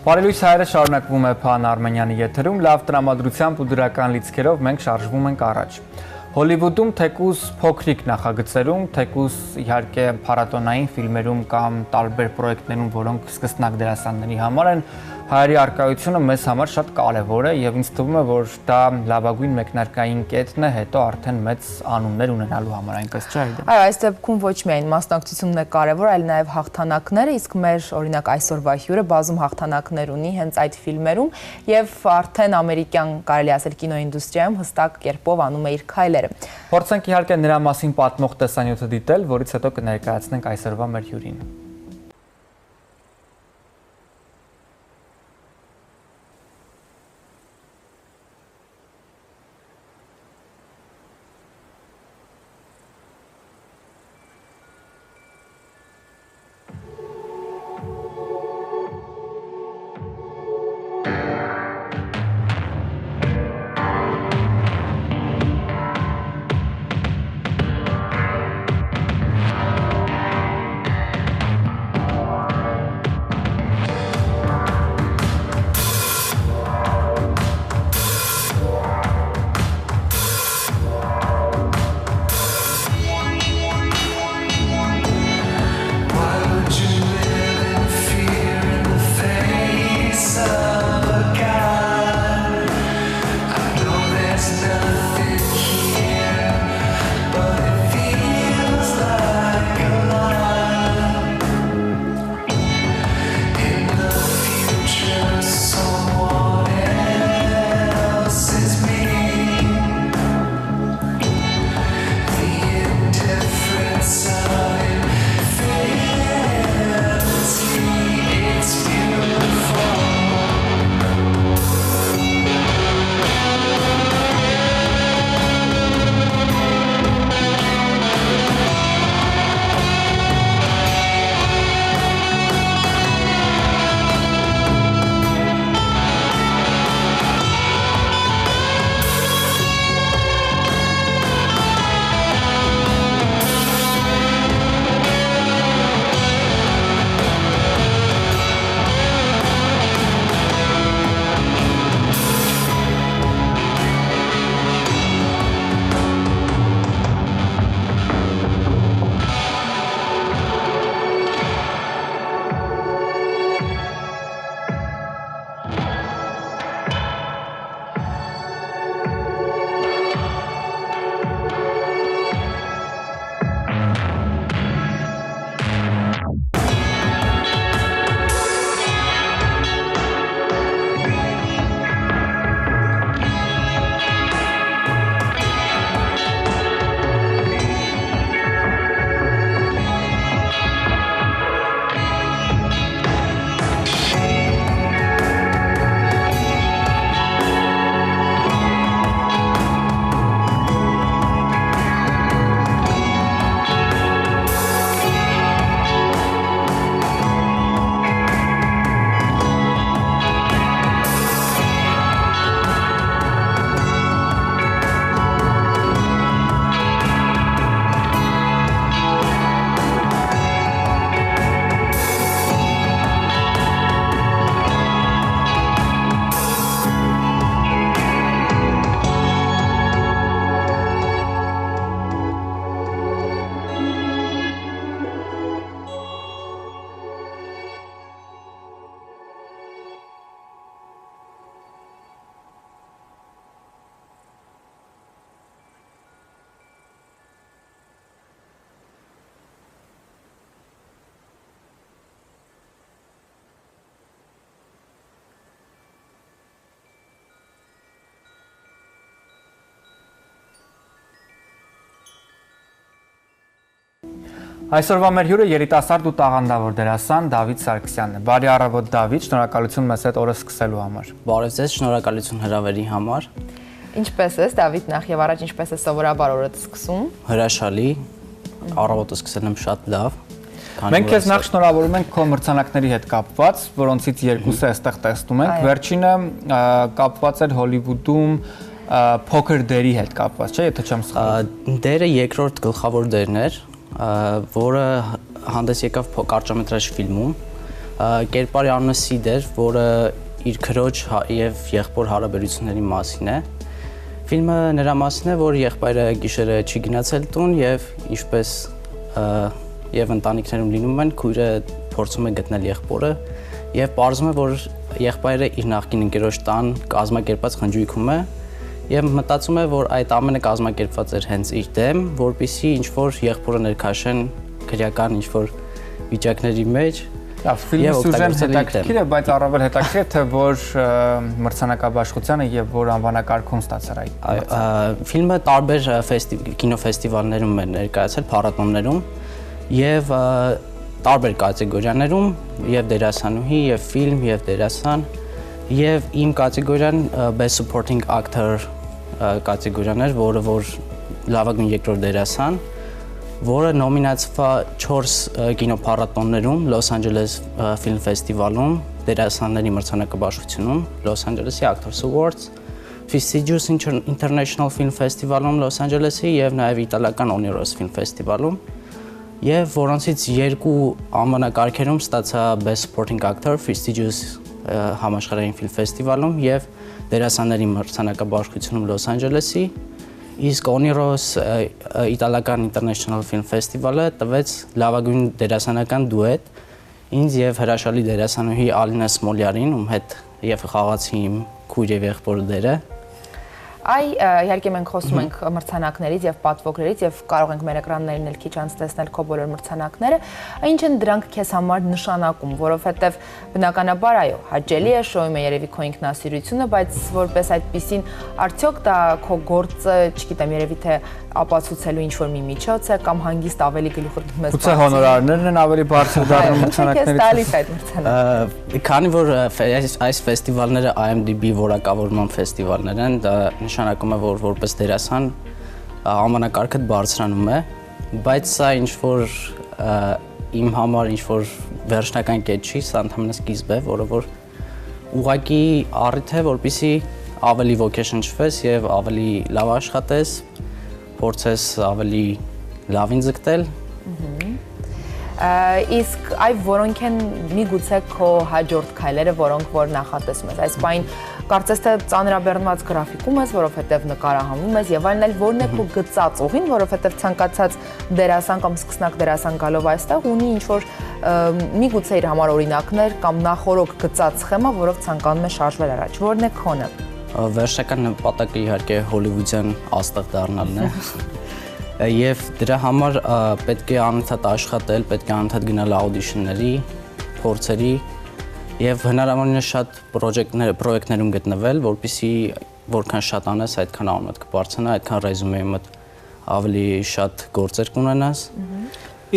Բարելույս հայրը շարունակվում է Փան Արմենյանի եթերում, լավ տրամադրությամբ ու դրական լիցքերով մենք շարժվում ենք առաջ։ Հոլիվուդում թեկուզ փոքրիկ նախագծերում, թեկուզ իհարկե փառատոնային ֆիլմերում կամ տարբեր պրոյեկտներում, որոնք սկսնակ դերասանների համար են, հայերի առկայությունը մեզ համար շատ կարևոր է եւ ինձ թվում է, որ դա լավագույն մեկնարկային կետն է, հետո արդեն մեծ անուններ ունենալու համար, այնպես չէ՞։ Այո, այս դեպքում ոչ միայն մասնակցությունն է կարևոր, այլ նաեւ հաղթանակները, իսկ մեր օրինակ այսօրվա հյուրը բազում հաղթանակներ ունի հենց այդ ֆիլմերում եւ արդեն ամերիկյան կարելի ասել կինոինդուստրիայում հստակ կերպով անում է իր քայլերը։ Փորձենք իհարկե նրա մասին պատմող տեսանյութը դիտել, որից հետո կներկայացնենք այսօրվա մեր հյուրին։ Այսօրվա մեր հյուրը երիտասարդ ու տաղանդավոր դերասան Դավիթ Սարգսյանն է։ Բարի առավոտ Դավիթ, շնորհակալություն մեզ հետ օրը սկսելու համար։ Բարև ձեզ, շնորհակալություն հրավերի համար։ Ինչպես ես, Դավիթ, նախ եւ առաջ ինչպես է սովորաբար օրդ սկսում։ Հրաշալի, առավոտը սկսել եմ շատ լավ։ Մենք քեզ նախ շնորհավորում ենք քո մրցանակների հետ կապված, որոնցից երկուսը այստեղ տեսնում ենք։ Վերջինը կապված էր Հոլիվուդում փոքր դերի հետ կապված, չէ՞, եթե չեմ սխալվում։ Դերը երկրորդ գլխավոր դերն էր, որը հանդես եկավ կարճամետրաժ ֆիլմում, Կերպարի անունը Սիդ էր, որը իր քրոջ եւ եղբոր հարաբերությունների մասին է։ Ֆիլմը նրա մասին է, որ եղբայրը գիշերը չի գնացել տուն եւ ինչպես եւ ընտանիքներում լինում են, քույրը փորձում է գտնել եղբորը եւ պարզում է, որ եղբայրը իր նախկին ընկերոջ տան կազմակերպած խնջույքում է եւ մտածում է, որ այդ ամենը կազմակերպված էր հենց իր դեմ, որպեսզի ինչ որ եղբորը ներքաշեն քրեական ինչ որ վիճակների մեջ։ Լավ, ֆիլմի սյուժեն հետաքրքիր է, բայց առավել հետաքրքիր է, թե որ մրցանակաբաշխությանը եւ որ անվանակարգում ստացար այդ։ Ֆիլմը տարբեր կինոֆեստիվալներում է ներկայացել, փառատոներում եւ տարբեր կատեգորիաներում եւ դերասանուհի եւ ֆիլմ եւ դերասան եւ իմ կատեգորիան Best Supporting Actor կատեգորիան էր, որը որ լավագույն երկրորդ դերասան, որը նոմինացվա 4 կինոփառատոներում Los Angeles Film Festival-ում, դերասանների մրցանակաբաշխությունում, Los Angeles-ի Actors Awards, Prestigious International Film Festival-ում Los Angeles-ի եւ նաեւ իտալական Oneros Film Festival-ում, եւ որոնցից երկու անվանակարգերում ստացա Best Supporting Actor Prestigious համաշխարհային ֆիլմ ֆեստիվալում եւ դերասանների մրցանակաբաշխությունում Los Angeles-ի, իսկ Oneros իտալական International Film Festival-ը տվեց լավագույն դերասանական դուետ ինձ եւ հրաշալի դերասանուհի Ալինա Սմոլյարին, ում հետ եւ խաղացի իմ քույր եւ եղբոր դերը։ Իհարկե մենք խոսում ենք մրցանակներից եւ պատվոգրերից եւ կարող ենք մեր էկրաններին էլ քիչ անց տեսնել քո բոլոր մրցանակները, ինչ են դրանք քեզ համար նշանակում, որովհետեւ բնականաբար այո, հաճելի է, շոյում է երևի քո ինքնասիրությունը, բայց որպես այդպեսին արդյոք դա քո գործը, չգիտեմ, երևի թե ապացուցելու ինչ որ մի միջոց է կամ հանգիստ ավելի գլուխդ մեզ բարձր հոնորարներն են ավելի բարձր դառնում մրցանակներից։ Քանի որ այս ֆեստիվալները IMDb որակավորման ֆեստիվալներ են, դա նշանակում է, որ որպես դերասան անվանակարգդ բարձրանում է, բայց սա ինչ որ իմ համար ինչ որ վերջնական կետ չի, սա ընդհանրապես սկիզբ է, որը որ ուղղակի առիթ է, որպեսզի ավելի ոգեշնչվես եւ ավելի լավ աշխատես, փորձես ավելի լավին ձգտել։ Իսկ այ որոնք են միգուցե քո հաջորդ քայլերը, որոնք որ նախատեսում ես, այս բան կարծես թե ծանրաբեռնված գրաֆիկում ես, որովհետև նկարահանվում ես եւ այլն, որն է քո գծած ուղին, որովհետև ցանկացած դերասան կամ սկսնակ դերասան գալով այստեղ ունի ինչ որ միգուցե իր համար օրինակներ կամ նախորոք գծած սխեմա, որով ցանկանում է շարժվել առաջ։ Որն է քոնը։ Վերջնական նպատակը իհարկե հոլիվուդյան աստղ դառնալն է։ Եվ դրա համար պետք է անընդհատ աշխատել, պետք է անընդհատ գնալ աուդիշնների, փորձերի եւ հնարավորինս շատ պրոյեկտներում գտնվել, որպեսզի որքան շատ անես, այդքան անունդ կբարձրանա, այդքան ռեզումեի մոտ ավելի շատ գործեր կունենաս։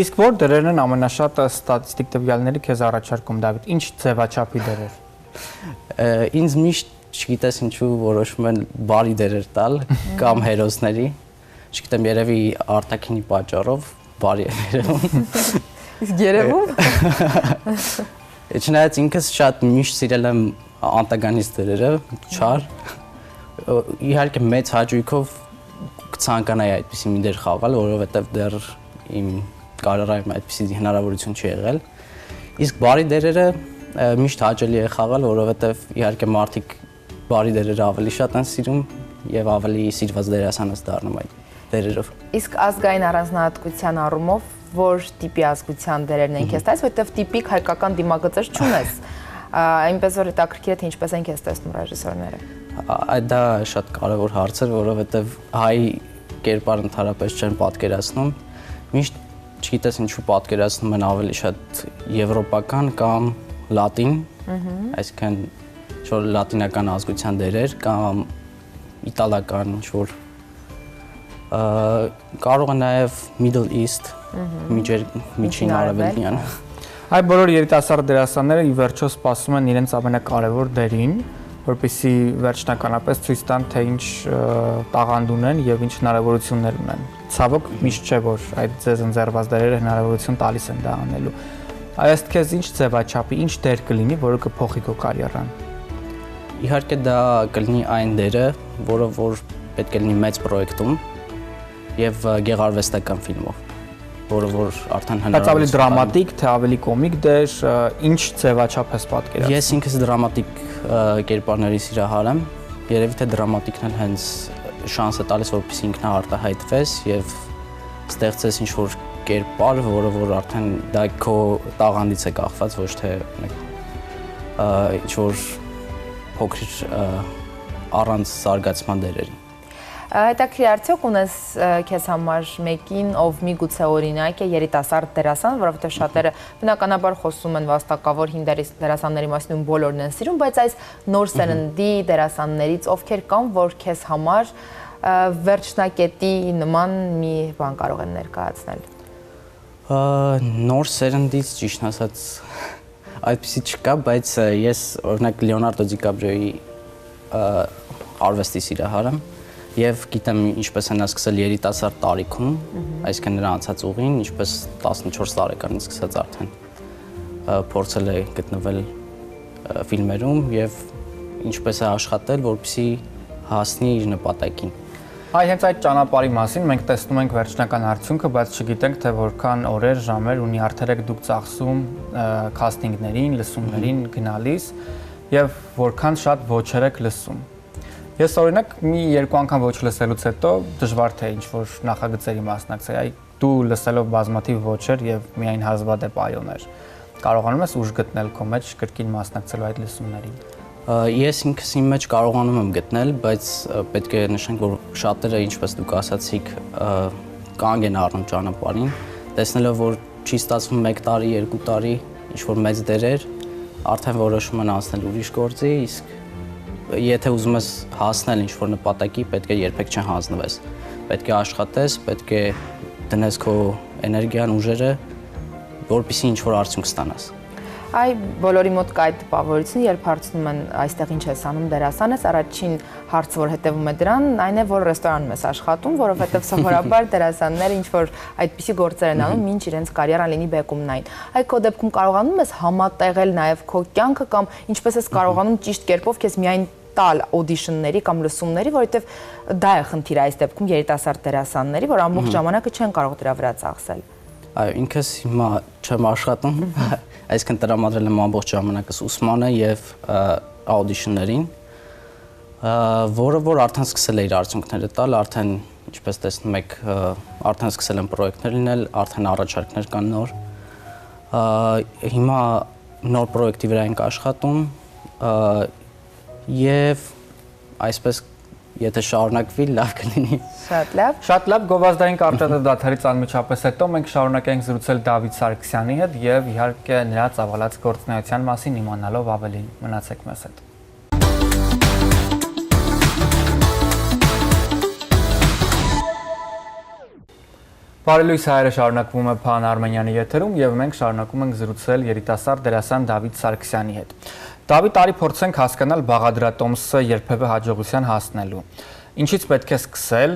Իսկ որ դերերն են ամենաշատ ստատիստիկ տվյալների քեզ առաջարկում, Դավիթ, ինչ ձևաչափի դերեր։ Ինձ միշտ չգիտես ինչու որոշում են բարի դերեր տալ կամ հերոսների, չգիտեմ, երևի արտաքինի պատճառով բարի է երևում։ Իսկ երևում։ Չնայած ինքս շատ միշտ սիրել եմ անտագանիստ դերերը, չար։ Իհարկե մեծ հաճույքով կցանկանայի այդպիսի մի դեր խաղալ, որովհետև դեռ իմ կարիերայում այդպիսի հնարավորություն չի եղել։ Իսկ բարի դերերը միշտ հաճելի է խաղալ, որովհետև իհարկե մարդիկ բարի դերերը ավելի շատ են սիրում եւ ավելի սիրված դերասան ես դառնում այդ դերերով։ Իսկ ազգային առանձնահատկության առումով որ տիպի ազգության դերերն են քեզ տալիս, որովհետև տիպիկ հայկական դիմագծեր չունես։ Այնպես որ հետաքրքիր է թե ինչպես են քեզ տեսնում ռեժիսորները։ Դա շատ կարևոր հարց է, որովհետև հայ կերպար ընդհանրապես չեն պատկերացնում։ Միշտ չգիտես ինչու պատկերացնում են ավելի շատ եվրոպական կամ լատին, այսինքն ինչ-որ լատինական ազգության դերեր կամ իտալական ինչ-որ կարող է նաև Middle East, միջին արևելյան։ Այ բոլոր երիտասարդ դերասանները ի վերջո սպասում են իրենց ամենակարևոր դերին, որպեսզի վերջնականապես ցույց տան, թե ինչ տաղանդ ունեն եւ ինչ հնարավորություններ ունեն։ Ցավոք միշտ չէ, որ այդ ձեզ ընձեռված դերերը հնարավորություն տալիս են դա անելու։ Այս քեզ ինչ ձևաչափի, ինչ դեր կլինի, որը կփոխի քո կարիերան։ Իհարկե դա կլինի այն դերը, որը որ պետք է լինի մեծ պրոյեկտում եւ գեղարվեստական ֆիլմով։ որը որ արդեն Բայց ավելի դրամատիկ, թե ավելի կոմիկ դեր, ինչ ձևաչափ ես պատկերացնում։ Ես ինքս դրամատիկ կերպարների սիրահար եմ, երևի թե դրամատիկն էլ հենց շանս է տալիս, որպեսզի ինքնահարտահայտվես եւ ստեղծես ինչ-որ կերպար, որը որ արդեն դա քո տաղանդից է կախված, ոչ թե ինչ-որ փոքր առանց զարգացման դերերի։ Հետաքրքիր արդյոք ունես քեզ համար մեկին, ով միգուցե օրինակ է երիտասարդ դերասան, որովհետև շատերը բնականաբար խոսում են վաստակավոր հին դերասանների մասին ու բոլորն են սիրում, բայց այս նոր սերնդի դերասաններից ովքեր կան, որ քեզ համար վերջնակետի նման մի բան կարող են ներկայացնել։ Նոր սերնդից ճիշտ ասած այդպեսի չկա, բայց ես օրինակ Լեոնարդո Դիկապրիոյի արվեստի սիրահար եմ եւ գիտեմ ինչպես են սկսել երիտասարդ տարիքում, այսինքն նրա անցած ուղին, ինչպես 14 տարեկանից սկսած արդեն փորձել է գտնվել ֆիլմերում եւ ինչպես է աշխատել, որպեսզի հասնի իր նպատակին։ Այ հենց այդ ճանապարհի մասին մենք տեսնում ենք վերջնական արդյունքը, բայց չգիտենք թե որքան օրեր, ժամեր ունի արդյոք եք դուք ծախսում քաստինգներին, լսումներին գնալիս եւ որքան շատ ոչեր եք լսում։ Ես օրինակ մի երկու անգամ ոչ լսելուց հետո դժվար թե ինչ-որ նախագծերի մասնակցեի, այ դու լսելով բազմաթիվ ոչեր եւ միայն հազվադեպ այոներ, կարողանում ես ուժ գտնել քո մեջ կրկին մասնակցելու այդ լսումներին։ Ես ինքս իմ մեջ կարողանում եմ գտնել, բայց պետք է նշենք, որ շատերը, ինչպես դուք ասացիք, կանգ են առնում ճանապարհին, տեսնելով, որ չի ստացվում 1 տարի, 2 տարի, ինչ-որ մեծ դերեր, արդեն որոշում են անցնել ուրիշ գործի, իսկ եթե ուզում ես հասնել ինչ-որ նպատակի, պետք է երբեք չհանձնվես։ Պետք է աշխատես, պետք է դնես քո էներգիան, ուժերը, որպեսզի ինչ-որ արդյունք ստանաս։ Այ բոլորի մոտ կա այդ տպավորությունը, երբ հարցնում են այստեղ ինչ ես անում դերասան ես, առաջին հարցը որ հետևում է դրան, այն է որ ռեստորանում ես աշխատում, որովհետև սովորաբար դերասանները ինչ որ այդպիսի գործեր են անում, ինչ իրենց կարիերան լինի բեկումնային։ Այ քո դեպքում կարողանում ես համատեղել նաև քո կյանքը կամ ինչպես ես կարողանում ճիշտ կերպով քեզ միայն տալ օդիշնների կամ լսումների, որովհետև դա է խնդիրը այս դեպքում երիտասարդ դերասանների, որ ամբողջ ժամանակը չեն կարող դրա վրա ծախսել։ Այո, ինքս հիմա չեմ աշխատում, այսինքն տրամադրել եմ ամբողջ ժամանակս ուսմանը եւ աուդիշններին, որը որ արդեն սկսել է իր արդյունքները տալ, արդեն ինչպես տեսնում եք, արդեն սկսել են պրոյեկտներ լինել, արդեն առաջարկներ կան նոր։ Հիմա նոր պրոյեկտի վրա ենք աշխատում եւ այսպես եթե շարունակվի, լավ կլինի։ Շատ լավ։ Շատ լավ, գովազդային կարճատև դադարից անմիջապես հետո մենք շարունակենք զրուցել Դավիթ Սարգսյանի հետ եւ իհարկե նրա ծավալած գործունեության մասին իմանալով ավելին։ Մնացեք մեզ հետ։ Բարելույս հայերը շարունակվում է Փան Արմենյանի եթերում եւ մենք շարունակում ենք զրուցել երիտասարդ դերասան Դավիթ Սարգսյանի հետ։ Դավիթ, արի փորձենք հասկանալ բաղադրատոմսը երբևէ հաջողության հասնելու։ Ինչից պետք է սկսել,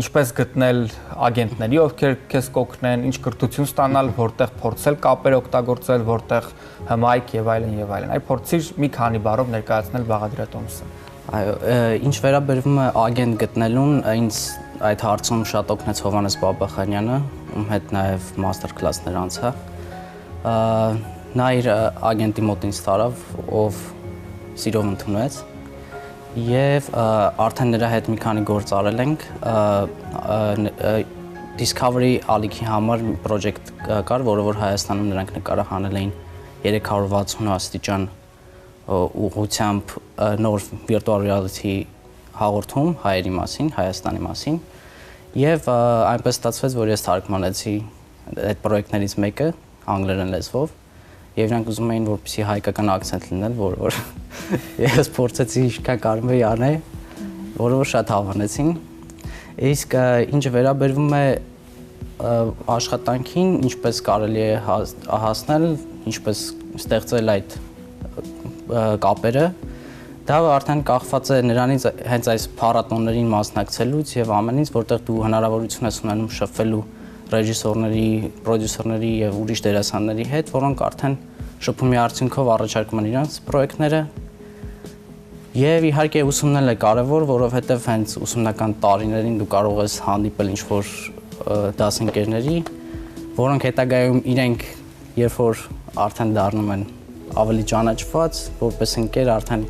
ինչպես գտնել ագենտների, ովքեր քեզ կօգնեն, ինչ կրթություն ստանալ, որտեղ փորձել կապեր օգտագործել, որտեղ հմայք եւ այլն եւ այլն։ Այ փորձիր մի քանի բառով ներկայացնել բաղադրատոմսը։ Այո, ինչ վերաբերվում է ագենտ գտնելուն, ինձ այդ հարցում շատ օգնեց Հովհաննես Բաբախանյանը, ում հետ նաև մաստեր քլասներ անցա։ Նա իր ագենտի մոտ ինձ տարավ, ով սիրով ընդունեց եւ արդեն նրա հետ մի քանի գործ արել ենք։ Discovery ալիքի համար պրոջեկտ կար, որը որ Հայաստանում նրանք նկարահանել էին 360 աստիճան ուղղությամբ նոր virtual reality հաղորդում հայերի մասին, Հայաստանի մասին եւ այնպես ստացվեց, որ ես թարգմանեցի այդ պրոյեկտներից մեկը անգլերեն լեզվով եւ նրանք ուզում էին որպեսզի հայկական ակցենտ լինել, որ ես փորձեցի ինչքան կարում էի անել, որը որ շատ հավանեցին։ Իսկ ինչ վերաբերվում է աշխատանքին, ինչպես կարելի է հասնել, ինչպես ստեղծել այդ կապերը, դա արդեն կախված է նրանից հենց այս փառատոներին մասնակցելուց եւ ամենից, որտեղ դու հնարավորություն ես ունենում շփվելու ռեժիսորների, պրոդյուսերների եւ ուրիշ դերասանների հետ, որոնք արդեն շփումի արդյունքով առաջարկում են իրենց պրոյեկտները։ Եվ իհարկե ուսումնելն է կարևոր, որովհետեւ հենց ուսումնական տարիներին դու կարող ես հանդիպել ինչ-որ դասընկերների, որոնք հետագայում իրենք երբ որ արդեն դառնում են ավելի ճանաչված, որպես ընկեր արդեն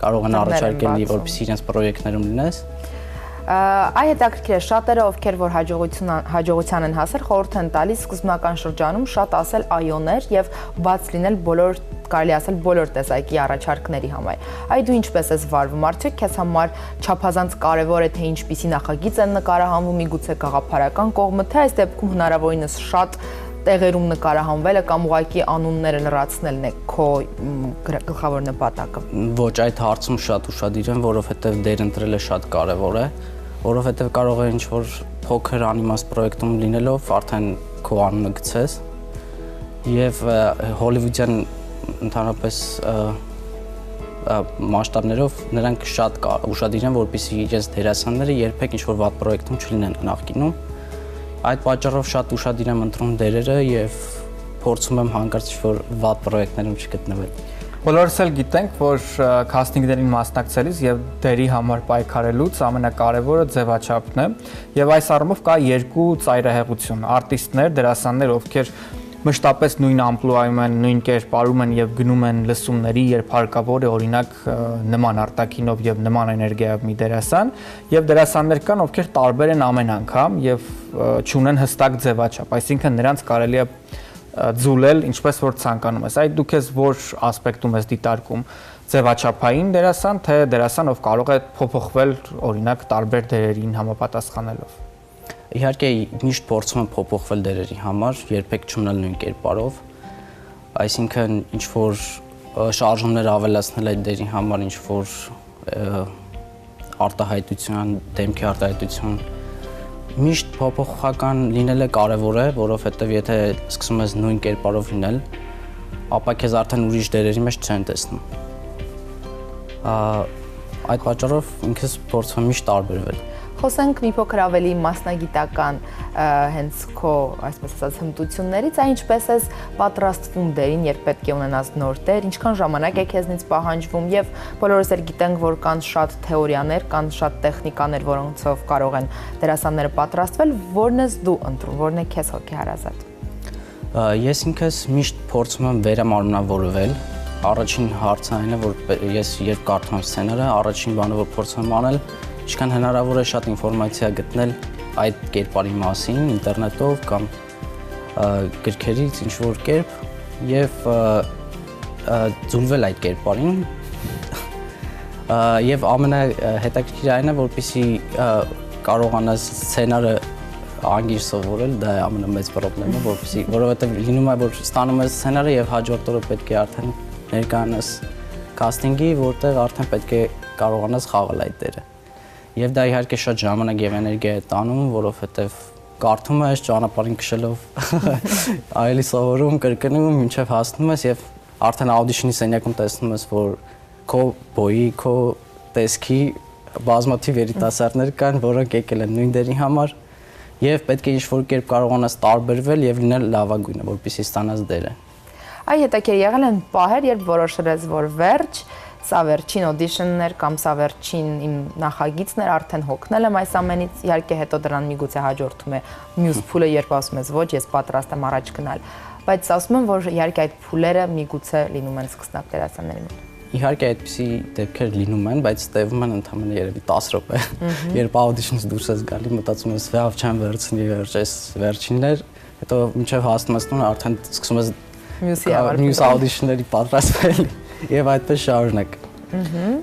կարող են առաջարկել, որպեսզի իրենց պրոյեկտներում լինես։ Այ հետաքրքիր է, շատերը ովքեր որ հաջողության են հասել, խորհուրդ են տալիս սկզբնական շրջանում շատ ասել այոներ եւ բաց լինել բոլոր, կարելի ասել, բոլոր տեսակի առաջարկների համար։ Այ դու ինչպես ես վարվում, արդյոք քեզ համար չափազանց կարևոր է թե ինչպիսի նախագիծ են նկարահանվում, միգուցե գաղափարական կողմը, թե այս դեպքում հնարավորինս շատ տեղերում նկարահանվելը կամ ուղղակի անունները լրացնելն է քո գլխավոր նպատակը։ Ոչ, այդ հարցում շատ ուշադիր եմ, որովհետև դեր ընտրելը շատ կարևոր է, որովհետև կարող է ինչ-որ փոքր անիմաստ պրոյեկտում լինելով արդեն քո անունը գցես եւ հոլիվուդյան ընդհանրապես մասշտաբներով նրանք շատ ուշադիր են, որպեսզի իրենց դերասանները երբեք ինչ-որ վատ պրոյեկտում չլինեն նախկինում։ Այդ պատճառով շատ ուշադիր եմ ընտրում դերերը եւ փորձում եմ հանկարծ որ վատ պրոյեկտներում չգտնվել։ Բոլորս էլ գիտենք, որ քասթինգներին մասնակցելիս եւ դերի համար պայքարելուց ամենակարևորը ձևաչափն է, եւ այս առումով կա երկու ծայրահեղություն՝ արտիստներ, դերասաններ, ովքեր մշտապես նույն ամպլուայում են, նույն կերպարում են եւ գնում են լսումների, երբ հարկավոր է օրինակ նման արտաքինով եւ նման էներգիայով մի դերասան, եւ դերասաններ կան, ովքեր տարբեր են ամեն անգամ եւ չունեն հստակ ձևաչափ, այսինքն նրանց կարելի է ձուլել ինչպես որ ցանկանում ես։ Այդ դուք ես որ ասպեկտում ես դիտարկում, ձևաչափային դերասան, թե դերասան, ով կարող է փոփոխվել օրինակ տարբեր դերերին համապատասխանելով։ Իհարկե միշտ փորձում եմ փոփոխվել դերերի համար, երբեք չմնալ նույն կերպարով, այսինքն ինչ որ շարժումներ ավելացնել այդ դերի համար, ինչ որ արտահայտության, դեմքի արտահայտություն, միշտ փոփոխական լինելը կարևոր է, որովհետև եթե սկսում ես նույն կերպարով լինել, ապա քեզ արդեն ուրիշ դերերի մեջ չեն տեսնում։ Այդ պատճառով ինքս փորձում եմ միշտ տարբերվել։ Խոսենք մի փոքր ավելի մասնագիտական հենց քո, այսպես ասած, հմտություններից, այ ինչպես ես պատրաստվում դերին, երբ պետք է ունենաս նոր դեր, ինչքան ժամանակ է քեզնից պահանջվում եւ բոլորս էլ գիտենք, որ կան շատ թեորիաներ, կան շատ տեխնիկաներ, որոնցով կարող են դերասանները պատրաստվել, որն ես դու ընտրում, որն է քեզ հոգեհարազատ։ Ես ինքս միշտ փորձում եմ վերամանրամավորվել։ Առաջին հարցը այն է, որ ես երբ կարդում եմ սցենարը, առաջին բանը, որ փորձում եմ անել, ինչքան հնարավոր է շատ ինֆորմացիա գտնել այդ կերպարի մասին ինտերնետով կամ գրքերից ինչ-որ կերպ եւ ձուլվել այդ կերպարին եւ ամենահետաքրքիրը այն է, որպեսզի կարողանաս սցենարը անգիր սովորել, դա է ամենամեծ խնդիրը, որովհետեւ լինում է, որ ստանում ես սցենարը եւ հաջորդ օրը պետք է արդեն ներկայանաս կաստինգի, որտեղ արդեն պետք է կարողանաս խաղալ այդ դերը։ Եվ դա իհարկե շատ ժամանակ եւ էներգիա է տանում, որովհետեւ կարդում ես ճանապարհին քշելով, այլի սովորում, կրկնում, մինչեւ հասնում ես եւ արդեն աուդիշնի սենյակում տեսնում ես, որ քո բոյի, քո տեսքի բազմաթիվ երիտասարդներ կան, որոնք եկել են նույն դերի համար եւ պետք է ինչ-որ կերպ կարողանաս տարբերվել եւ լինել լավագույնը, որպեսզի ստանաս դերը։ Այ հետաքրքիր եղել են պահեր, երբ որոշել ես, որ վերջ, սա վերջին օդիշնն էր կամ սա վերջին իմ նախագիծն էր, արդեն հոգնել եմ այս ամենից, իհարկե հետո դրան միգուցե հաջորդում է մյուս փուլը, երբ ասում ես ոչ, ես պատրաստ եմ առաջ գնալ, բայց ասում եմ, որ իհարկե այդ փուլերը միգուցե լինում են սկսնակ դերասանների մոտ։ Իհարկե այդպիսի դեպքեր լինում են, բայց տևում են ընդամենը երևի 10 րոպե։ Երբ աուդիշնից դուրս ես գալի, մտածում ես, վավ չեմ վերցնի, վերջես վերջինն էր, հետո մինչև հասնում ես տուն, արդեն սկսում ես մյուս աուդիշնների պատրաստվել եւ այդպես շարունակ։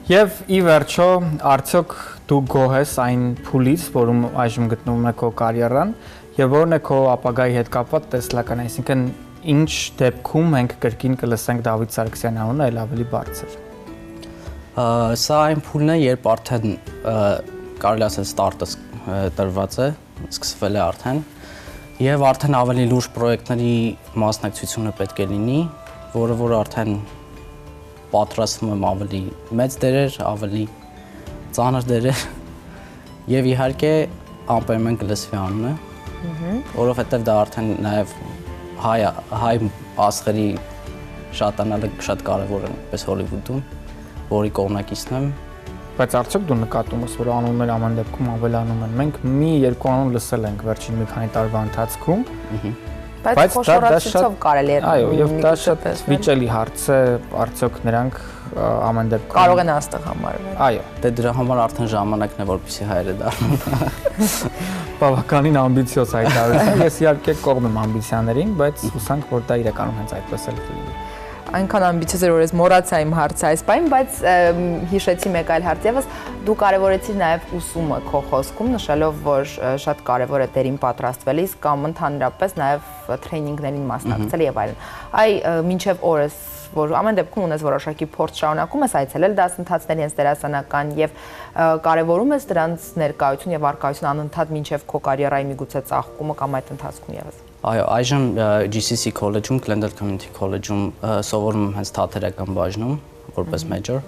Եվ ի վերջո, արդյոք դու գոհ ես այն փուլից, որում այժմ գտնվում է քո կարիերան, եւ որն է քո ապագայի հետ կապված տեսլական, այսինքն ինչ դեպքում մենք կրկին կլսենք Դավիթ Սարգսյանի անունը այլ ավելի բարձր։ Սա այն փուլն է, երբ արդեն կարելի ասել ստարտը տրված է, սկսվել է արդեն, եւ արդեն ավելի լուրջ պրոյեկտների մասնակցությունը պետք է լինի, որը արդեն պատրաստվում եմ ավելի մեծ դերեր, ավելի ծանր դերեր եւ իհարկե անպայման կլսվի անունը, որովհետեւ դա արդեն նաեւ հայ աշխարհի շատանալը շատ կարևոր է պես Հոլիվուդում, որի կողմնակիցն եմ։ Բայց արդյոք դու նկատում ես, որ անունները ամեն դեպքում ավելանում են։ Մենք մի երկու անուն լսել ենք վերջին մի քանի տարվա ընթացքում, Բայց խոշորացուցով կարելի է։ Այո, եւ դա շատ վիճելի հարց է, արդյոք նրանք ամեն դեպքում կարող են աստղ համարվել։ Այո, Դե դրա համար արդեն ժամանակն է, որպեսզի հայերը դառնան։ բավականին ամբիցիոզ հայտարարություն։ Ես իհարկե կողմ եմ ամբիցիաներին, բայց հուսանք, որ դա իրականում հենց այդպես էլ կլինի։ Այնքան ամբիցիոզ էր, որ ես մոռացա իմ հարցը այս պայն, բայց հիշեցի մեկ այլ հարց եւս, դու կարևորեցիր նաեւ ուսումը քո խոսքում, նշելով, որ շատ կարևոր է դերին պատրաստվելիս կամ ընդհանրապես նաեւ տրեյնինգներին մասնակցել եւ այլն։ Այ մինչեւ օրս, որ ամեն դեպքում ունես որոշակի փորձ շարունակում ես այցելել դասընթացների հենց դերասանական եւ կարևորում ես դրանց ներկայություն եւ արկայություն անընդհատ մինչեւ քո կարիերայի միգուցե ծաղկումը կամ այդ ընթացքում եւս։ Այո, այժմ GCC College-ում, Glendale Community College-ում սովորում եմ հենց թատերական բաժնում, որպես major,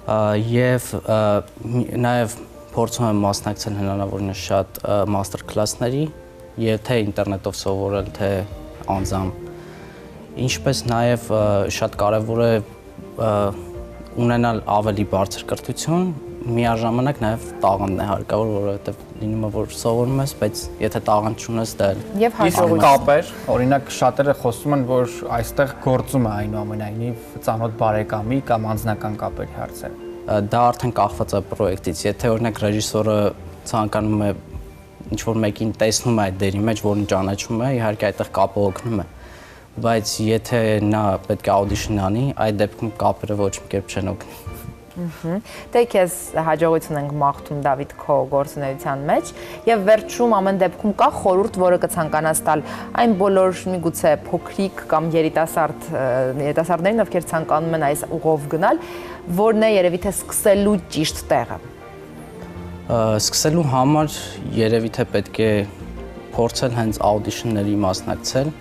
եւ նաեւ փորձում եմ մասնակցել հնարավորինս շատ master class-ների եւ թե ինտերնետով սովորել, թե անձամբ։ Ինչպես նաեւ շատ կարեւոր է ունենալ ավելի բարձր կրթություն, միաժամանակ նաեւ տաղանդն է հարկավոր, որովհետեւ լինում է որ սովորում ես, բայց եթե տաղանդ չունես, դա եւ հաջողություն կապեր, օրինակ շատերը խոսում են, որ այստեղ գործում է այնուամենայնիվ ծանոթ բարեկամի կամ անձնական կապերի հարցեր։ Դա արդեն կախված է պրոյեկտից։ Եթե օրինակ ռեժիսորը ցանկանում է ինչ-որ մեկին տեսնում է այդ դերի մեջ, որին ճանաչում է, իհարկե այդտեղ կապը օգնում է։ Բայց եթե նա պետք է աուդիշն անի, այդ դեպքում կապերը ոչ մի կերպ չեն օգնի։ Դե քեզ հաջողություն ենք մաղթում Դավիթ քո գործունեության մեջ եւ վերջում ամեն դեպքում կա խորհուրդ, որը կցանկանաս տալ այն բոլոր միգուցե փոքրիկ կամ երիտասարդներին, ովքեր ցանկանում են այս ուղով գնալ, որն է երևի թե սկսելու ճիշտ տեղը։ Սկսելու համար երևի թե պետք է փորձել հենց աուդիշնների մասնակցել,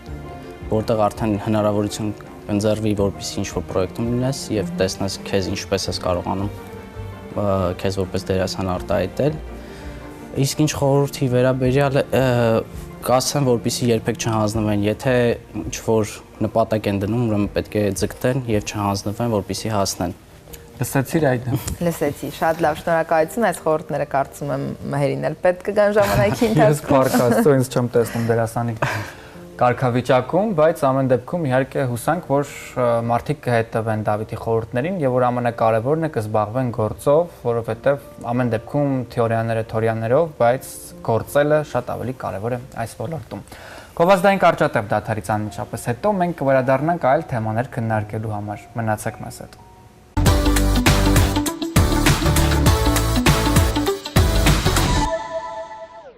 որտեղ արդեն հնարավորություն ընձեռվի, որպեսզի ինչ-որ պրոյեկտում լինես եւ տեսնես քեզ ինչպես ես կարողանում քեզ որպես դերասան արտահայտել։ Իսկ ինչ խորհրդի վերաբերյալ կասեմ, որպեսզի երբեք չհանձնվեն, եթե ինչ-որ նպատակ են դնում, ուրեմն պետք է ձգտեն եւ չհանձնվեն, որպեսզի հասնեն։ Լսեցիր այդ։ Լսեցի, շատ լավ, շնորհակալություն, այս խորհուրդները կարծում եմ Մհերին էլ պետք կգան ժամանակի ընթացքում։ Ես բարկաստո ինձ չեմ տեսնում դերասանի կարգավիճակում, բայց ամեն դեպքում իհարկե հուսանք, որ մարդիկ կհետևեն Դավիթի խորհուրդներին եւ որ ամենակարևորն է կզբաղվեն գործով, որովհետեւ ամեն դեպքում թեորիաները թեորիաներով, բայց գործելը շատ ավելի կարևոր է այս ոլորտում։ Գովազդային կարճատև դադարից անմիջապես հետո մենք կվերադառնանք այլ թեմաներ քննարկելու համար։ Մնացեք մեզ հետ։